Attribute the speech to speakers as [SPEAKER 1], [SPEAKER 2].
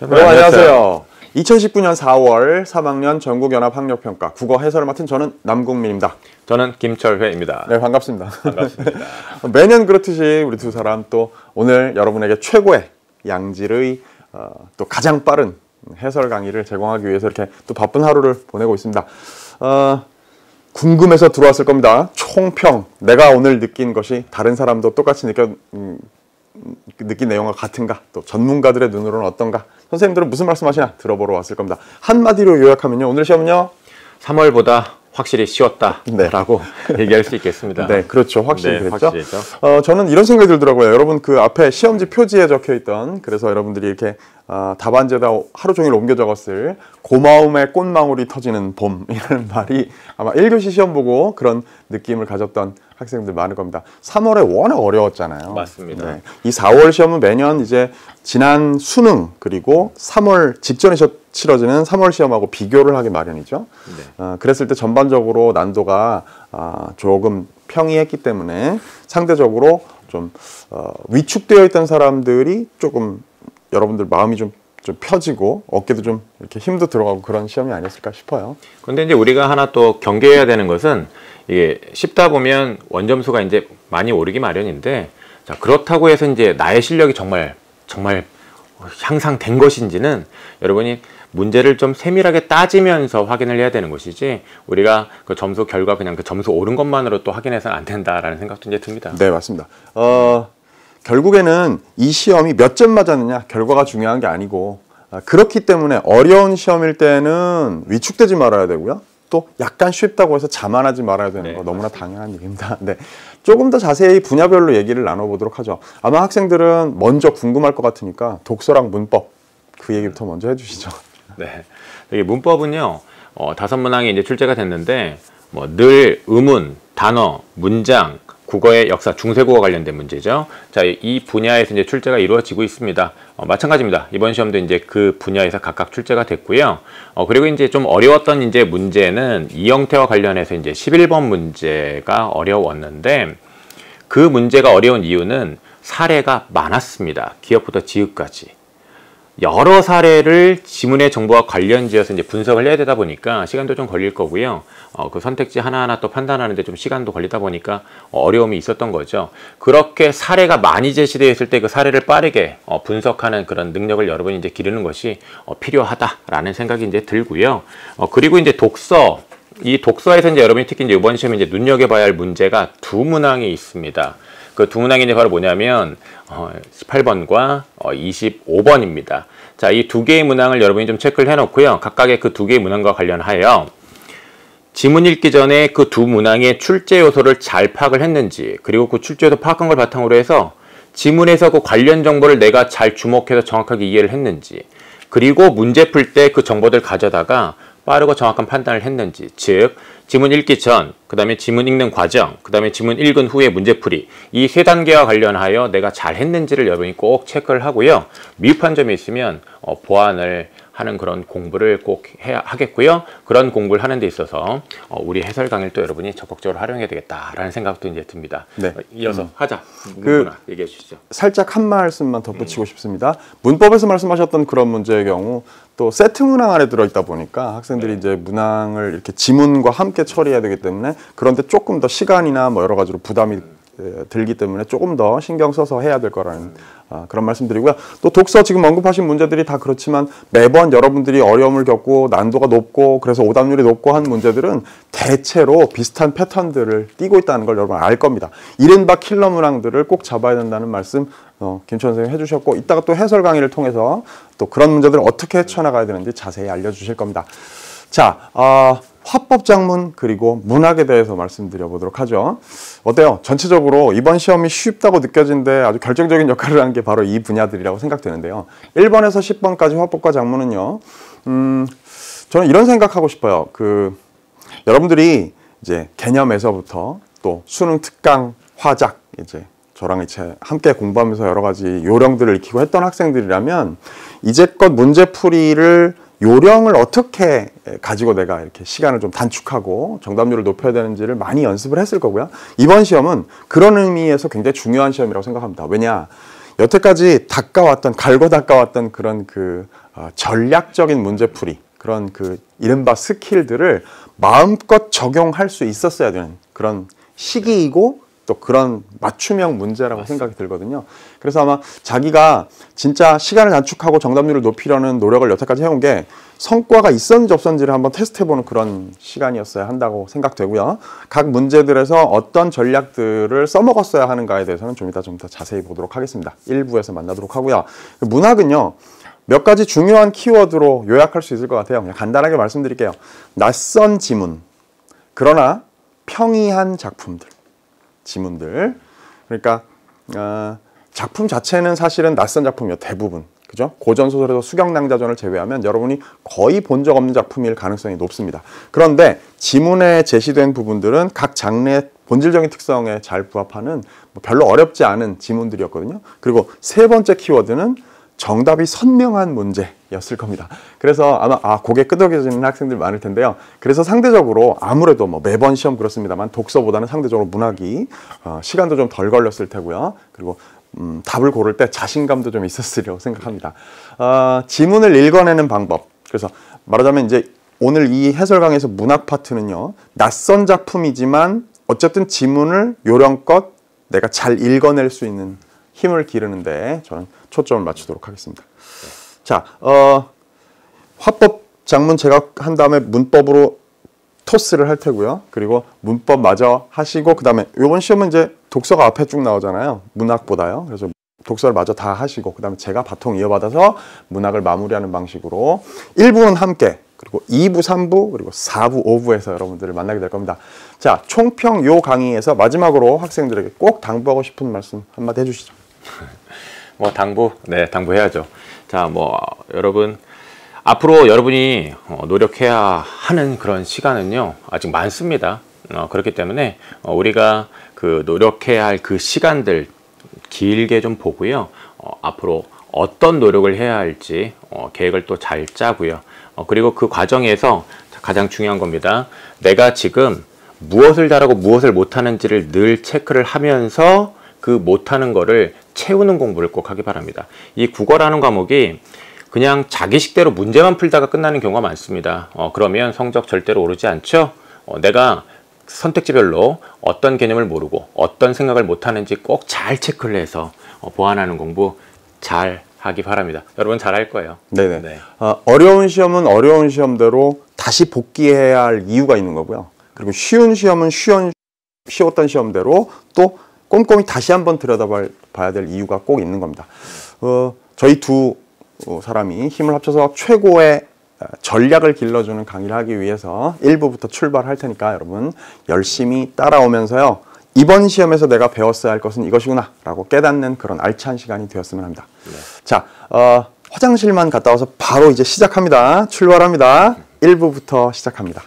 [SPEAKER 1] 네, 안녕하세요. 2019년 4월 3학년 전국연합학력평가 국어 해설을 맡은 저는 남국민입니다.
[SPEAKER 2] 저는 김철회입니다.
[SPEAKER 1] 네, 반갑습니다.
[SPEAKER 2] 반갑습니다.
[SPEAKER 1] 매년 그렇듯이 우리 두 사람 또 오늘 여러분에게 최고의 양질의 또 가장 빠른 해설 강의를 제공하기 위해서 이렇게 또 바쁜 하루를 보내고 있습니다. 궁금해서 들어왔을 겁니다. 총평, 내가 오늘 느낀 것이 다른 사람도 똑같이 느낀 내용과 같은가, 또 전문가들의 눈으로는 어떤가, 선생님들은 무슨 말씀하시나 들어보러 왔을 겁니다. 한마디로 요약하면요, 오늘 시험은요
[SPEAKER 2] 3월보다 확실히 쉬웠다라고 네. 얘기할 수 있겠습니다.
[SPEAKER 1] 네, 그렇죠. 확실히
[SPEAKER 2] 네,
[SPEAKER 1] 그랬죠.
[SPEAKER 2] 확실히죠.
[SPEAKER 1] 저는 이런 생각이 들더라고요. 여러분 그 앞에 시험지 표지에 적혀있던, 그래서 여러분들이 이렇게 답안지에다 하루 종일 옮겨 적었을 고마움의 꽃망울이 터지는 봄이라는 말이 아마 1교시 시험 보고 그런 느낌을 가졌던 학생들 많을 겁니다. 3월에 워낙 어려웠잖아요.
[SPEAKER 2] 맞습니다.
[SPEAKER 1] 네. 이 4월 시험은 매년 이제 지난 수능 그리고 3월 직전에 치러지는 3월 시험하고 비교를 하기 마련이죠. 네. 그랬을 때 전반적으로 난도가 조금 평이했기 때문에 상대적으로 좀 위축되어 있던 사람들이 조금 여러분들 마음이 좀 펴지고 어깨도 좀 이렇게 힘도 들어가고 그런 시험이 아니었을까 싶어요.
[SPEAKER 2] 그런데 이제 우리가 하나 또 경계해야 되는 것은 이게 쉽다 보면 원점수가 이제 많이 오르기 마련인데, 자, 그렇다고 해서 이제 나의 실력이 정말 향상된 것인지는 여러분이 문제를 좀 세밀하게 따지면서 확인을 해야 되는 것이지, 우리가 그 점수 결과 그냥 그 점수 오른 것만으로 또 확인해서는 안 된다라는 생각도 이제 듭니다.
[SPEAKER 1] 네, 맞습니다. 결국에는 이 시험이 몇 점 맞았느냐 결과가 중요한 게 아니고, 그렇기 때문에 어려운 시험일 때는 위축되지 말아야 되고요. 또 약간 쉽다고 해서 자만하지 말아야 되는 거 너무나 당연한 얘기입니다. 네, 조금 더 자세히 분야별로 얘기를 나눠보도록 하죠. 아마 학생들은 먼저 궁금할 것 같으니까 독서랑 문법 그 얘기부터 먼저 해주시죠.
[SPEAKER 2] 네, 여기 문법은요 5문항이 이제 출제가 됐는데 늘, 의문, 단어, 문장, 국어의 역사, 중세국어 관련된 문제죠. 자, 이 분야에서 이제 출제가 이루어지고 있습니다. 마찬가지입니다. 이번 시험도 이제 그 분야에서 각각 출제가 됐고요. 그리고 이제 좀 어려웠던 이제 문제는 이영태와 관련해서 이제 11번 문제가 어려웠는데, 그 문제가 어려운 이유는 사례가 많았습니다. 기역부터 지읒까지. 여러 사례를 지문의 정보와 관련지어서 이제 분석을 해야 되다 보니까 시간도 좀 걸릴 거고요. 그 선택지 하나하나 또 판단하는데 좀 시간도 걸리다 보니까 어려움이 있었던 거죠. 그렇게 사례가 많이 제시되어 있을 때 그 사례를 빠르게 분석하는 그런 능력을 여러분이 이제 기르는 것이 필요하다라는 생각이 이제 들고요. 그리고 이제 독서, 이 독서에서 이제 여러분이 특히 이제 이번 시험에 이제 눈여겨봐야 할 문제가 두 문항이 있습니다. 그 두 문항이 이제 바로 뭐냐면 18번과 25번입니다. 자, 이 두 개의 문항을 여러분이 좀 체크를 해놓고요. 각각의 그 두 개의 문항과 관련하여 지문 읽기 전에 그 두 문항의 출제 요소를 잘 파악을 했는지, 그리고 그 출제 요소 파악한 걸 바탕으로 해서 지문에서 그 관련 정보를 내가 잘 주목해서 정확하게 이해를 했는지, 그리고 문제 풀 때 그 정보들 가져다가 빠르고 정확한 판단을 했는지, 즉 지문 읽기 전, 그 다음에 지문 읽는 과정, 그 다음에 지문 읽은 후에 문제풀이, 이 세 단계와 관련하여 내가 잘 했는지를 여러분이 꼭 체크를 하고요. 미흡한 점이 있으면 보완을 하는 그런 공부를 꼭 해야 하겠고요. 그런 공부를 하는 데 있어서 우리 해설 강의를 또 여러분이 적극적으로 활용해야 되겠다라는 생각도 이제 듭니다. 네. 이어서 하자. 얘기해 주시죠.
[SPEAKER 1] 살짝 한 말씀만 덧붙이고 싶습니다. 문법에서 말씀하셨던 그런 문제의 경우 또 세트 문항 안에 들어있다 보니까 학생들이 이제 문항을 이렇게 지문과 함께 처리해야 되기 때문에, 그런데 조금 더 시간이나 여러 가지로 부담이 들기 때문에 조금 더 신경 써서 해야 될 거라는 그런 말씀드리고요. 또 독서 지금 언급하신 문제들이 다 그렇지만 매번 여러분들이 어려움을 겪고 난도가 높고 그래서 오답률이 높고 한 문제들은 대체로 비슷한 패턴들을 띠고 있다는 걸 여러분 알 겁니다. 이른바 킬러 문항들을 꼭 잡아야 된다는 말씀 김천 선생님이 해주셨고, 이따가 또 해설 강의를 통해서 또 그런 문제들을 어떻게 헤쳐나가야 되는지 자세히 알려주실 겁니다. 자, 화법 작문 그리고 문학에 대해서 말씀드려 보도록 하죠. 어때요? 전체적으로 이번 시험이 쉽다고 느껴지는데 아주 결정적인 역할을 하는 게 바로 이 분야들이라고 생각되는데요. 1번에서 10번까지 화법과 작문은요, 저는 이런 생각하고 싶어요. 여러분들이 이제 개념에서부터 또 수능 특강, 화작, 이제 저랑 이제 함께 공부하면서 여러 가지 요령들을 익히고 했던 학생들이라면 이제껏 문제풀이를 요령을 어떻게 가지고 내가 이렇게 시간을 좀 단축하고 정답률을 높여야 되는지를 많이 연습을 했을 거고요. 이번 시험은 그런 의미에서 굉장히 중요한 시험이라고 생각합니다. 왜냐, 여태까지 갈고 닦아왔던 그런 전략적인 문제풀이, 그런 그 이른바 스킬들을 마음껏 적용할 수 있었어야 되는 그런 시기이고 또 그런 맞춤형 문제라고 생각이 들거든요. 그래서 아마 자기가 진짜 시간을 단축하고 정답률을 높이려는 노력을 여태까지 해온 게 성과가 있었는지 없었는지를 한번 테스트해보는 그런 시간이었어야 한다고 생각되고요. 각 문제들에서 어떤 전략들을 써먹었어야 하는가에 대해서는 좀 이따 더 자세히 보도록 하겠습니다. 1부에서 만나도록 하고요. 문학은요, 몇 가지 중요한 키워드로 요약할 수 있을 것 같아요. 그냥 간단하게 말씀드릴게요. 낯선 지문, 그러나 평이한 작품들, 지문들. 그러니까 작품 자체는 사실은 낯선 작품이요, 대부분. 그죠? 고전소설에서 수경낭자전을 제외하면 여러분이 거의 본 적 없는 작품일 가능성이 높습니다. 그런데 지문에 제시된 부분들은 각 장르의 본질적인 특성에 잘 부합하는 별로 어렵지 않은 지문들이었거든요. 그리고 세 번째 키워드는 정답이 선명한 문제였을 겁니다. 그래서 아마 고개 끄덕여지는 학생들 많을 텐데요. 그래서 상대적으로 아무래도 매번 시험 그렇습니다만 독서보다는 상대적으로 문학이 시간도 좀 덜 걸렸을 테고요. 그리고 답을 고를 때 자신감도 좀 있었으리라고 생각합니다. 지문을 읽어내는 방법. 그래서 말하자면 이제 오늘 이 해설 강의에서 문학 파트는요, 낯선 작품이지만 어쨌든 지문을 요령껏 내가 잘 읽어낼 수 있는 힘을 기르는데 저는 초점을 맞추도록 하겠습니다. 자, 화법 장문 제가 한 다음에 문법으로 토스를 할 테고요. 그리고 문법 마저 하시고, 그 다음에 이번 시험은 이제 독서가 앞에 쭉 나오잖아요. 문학보다요. 그래서 독서를 마저 다 하시고, 그 다음에 제가 바통 이어받아서 문학을 마무리하는 방식으로 1부는 함께, 그리고 2부, 3부, 그리고 4부, 5부에서 여러분들을 만나게 될 겁니다. 자, 총평 요 강의에서 마지막으로 학생들에게 꼭 당부하고 싶은 말씀 한마디 해주시죠.
[SPEAKER 2] 당부해야죠. 자, 여러분, 앞으로 여러분이 노력해야 하는 그런 시간은요, 아직 많습니다. 그렇기 때문에 우리가 그 노력해야 할 그 시간들 길게 좀 보고요. 앞으로 어떤 노력을 해야 할지 계획을 또 잘 짜고요. 그리고 그 과정에서 가장 중요한 겁니다. 내가 지금 무엇을 잘하고 무엇을 못하는지를 늘 체크를 하면서 그 못하는 거를 채우는 공부를 꼭 하기 바랍니다. 이 국어라는 과목이 그냥 자기식대로 문제만 풀다가 끝나는 경우가 많습니다. 그러면 성적 절대로 오르지 않죠. 내가 선택지별로 어떤 개념을 모르고 어떤 생각을 못하는지 꼭 잘 체크를 해서 보완하는 공부 잘 하기 바랍니다. 여러분 잘 할 거예요.
[SPEAKER 1] 네네. 네. 어려운 시험은 어려운 시험대로 다시 복귀해야 할 이유가 있는 거고요. 그리고 쉬운 시험은 쉬웠던 시험대로 또 꼼꼼히 다시 한번 들여다봐야 될 이유가 꼭 있는 겁니다. 저희 두 사람이 힘을 합쳐서 최고의 전략을 길러주는 강의를 하기 위해서 1부부터 출발할 테니까 여러분 열심히 따라오면서요, 이번 시험에서 내가 배웠어야 할 것은 이것이구나 라고 깨닫는 그런 알찬 시간이 되었으면 합니다. 네. 자, 화장실만 갔다 와서 바로 이제 시작합니다. 출발합니다. 1부부터 시작합니다.